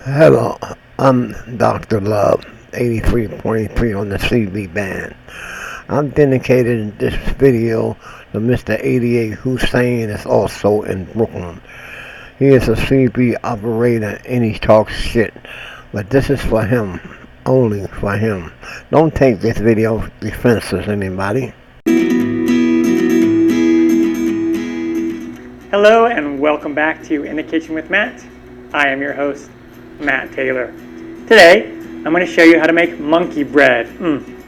Hello, I'm Dr. Love, 83.3 on the CB band. I'm dedicating this video to Mr. 88 Hussein is also in Brooklyn. He is a CB operator and he talks shit, but this is for him, only for him. Don't take this video defensive, anybody. Hello and welcome back to In the Kitchen with Matt. I am your host, Matt Taylor. Today, I'm going to show you how to make monkey bread.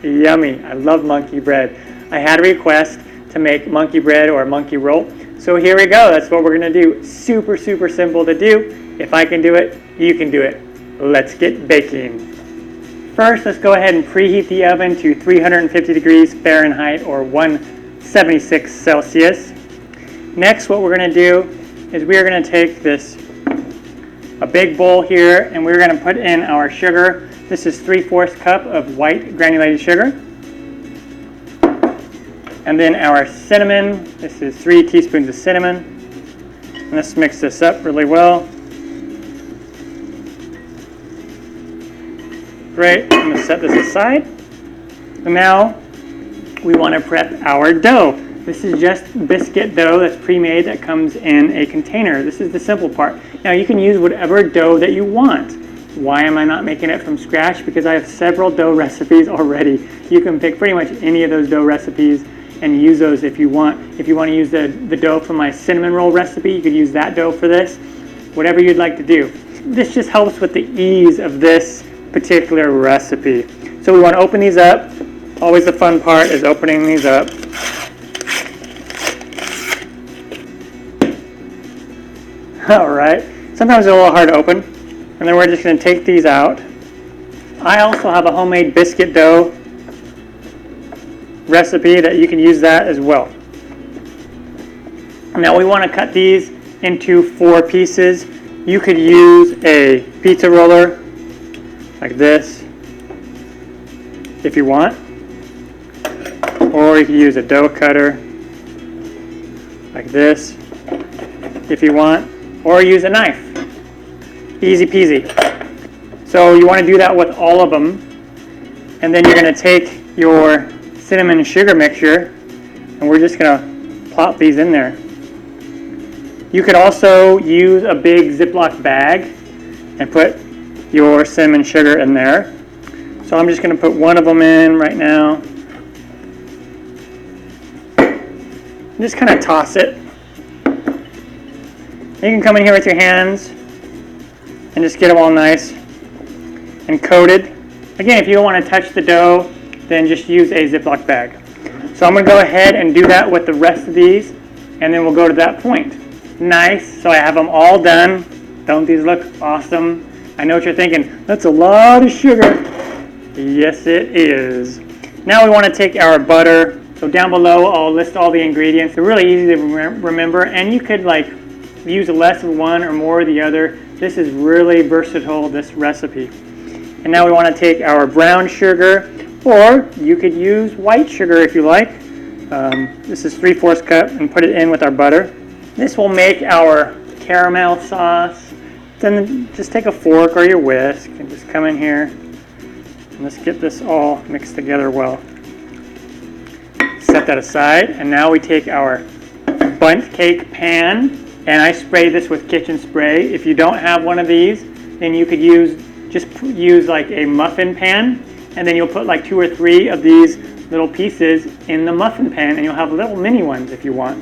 Yummy. I love monkey bread. I had a request to make monkey bread or monkey roll. So here we go. That's what we're going to do. Super simple to do. If I can do it, you can do it. Let's get baking. First, let's go ahead and preheat the oven to 350 degrees Fahrenheit or 176 Celsius. Next, what we're going to do is we are going to take a big bowl here, and we're going to put in our sugar. This is 3/4 cup of white granulated sugar. And then our cinnamon. This is 3 teaspoons of cinnamon. And let's mix this up really well. Great. I'm going to set this aside. And now we want to prep our dough. This is just biscuit dough that's pre-made that comes in a container. This is the simple part. Now you can use whatever dough that you want. Why am I not making it from scratch? Because I have several dough recipes already. You can pick pretty much any of those dough recipes and use those if you want. If you want to use the dough from my cinnamon roll recipe, you could use that dough for this. Whatever you'd like to do. This just helps with the ease of this particular recipe. So we want to open these up. Always the fun part is opening these up. Alright, sometimes they're a little hard to open, and then we're just going to take these out. I also have a homemade biscuit dough recipe that you can use that as well. Now we want to cut these into 4 pieces. You could use a pizza roller like this if you want, or you could use a dough cutter like this if you want, or use a knife. Easy peasy. So you want to do that with all of them. And then you're going to take your cinnamon and sugar mixture, and we're just going to plop these in there. You could also use a big Ziploc bag and put your cinnamon sugar in there. So I'm just going to put one of them in right now. Just kind of toss it. You can come in here with your hands and just get them all nice and coated. Again, if you don't want to touch the dough, then just use a Ziploc bag. So I'm going to go ahead and do that with the rest of these, and then we'll go to that point. Nice. So I have them all done. Don't these look awesome? I know what you're thinking. That's a lot of sugar. Yes, it is. Now we want to take our butter. So down below, I'll list all the ingredients. They're really easy to remember, and you could use less of one or more of the other. This is really versatile, this recipe. And now we want to take our brown sugar, or you could use white sugar if you like. This is 3/4 cup, and put it in with our butter. This will make our caramel sauce. Then just take a fork or your whisk and just come in here and let's get this all mixed together well. Set that aside, and now we take our bundt cake pan. And I spray this with kitchen spray. If you don't have one of these, then you could use like a muffin pan, and then you'll put like 2 or 3 of these little pieces in the muffin pan, and you'll have little mini ones if you want.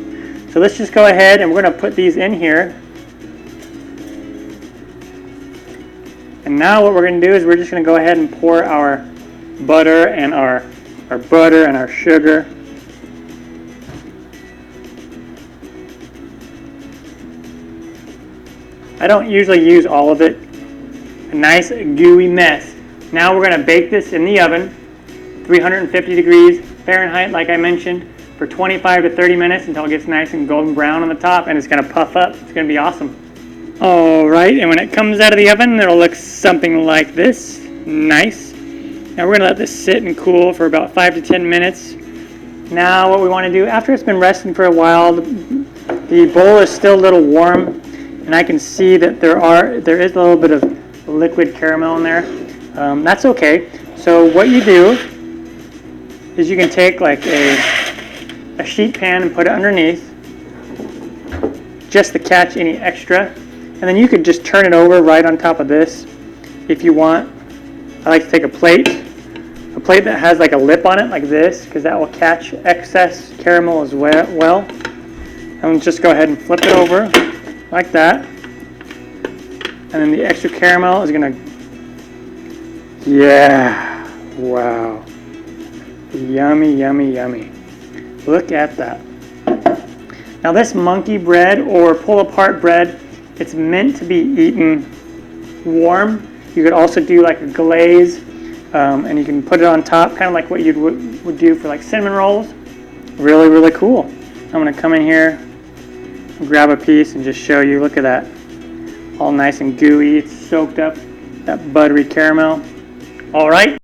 So let's just go ahead and we're going to put these in here. And now what we're going to do is we're just going to go ahead and pour our butter and our butter and our sugar. I don't usually use all of it. A nice gooey mess. Now we're going to bake this in the oven, 350 degrees Fahrenheit, like I mentioned, for 25 to 30 minutes until it gets nice and golden brown on the top, and it's going to puff up. It's going to be awesome. All right, and when it comes out of the oven, it'll look something like this. Nice. Now we're going to let this sit and cool for about 5 to 10 minutes. Now what we want to do, after it's been resting for a while, the bowl is still a little warm, and I can see that there is a little bit of liquid caramel in there. That's okay. So what you do is you can take like a sheet pan and put it underneath, just to catch any extra, and then you could just turn it over right on top of this if you want. I like to take a plate that has like a lip on it like this, because that will catch excess caramel as well. And just go ahead and flip it over like that, and then the extra caramel is gonna, yeah, wow, yummy, yummy, yummy. Look at that. Now this monkey bread or pull apart bread, it's meant to be eaten warm. You could also do like a glaze, and you can put it on top, kind of like what you would do for like cinnamon rolls. Really, really cool. I'm gonna come in here, grab a piece and just show you. Look at that, all nice and gooey. It's soaked up that buttery caramel. All right.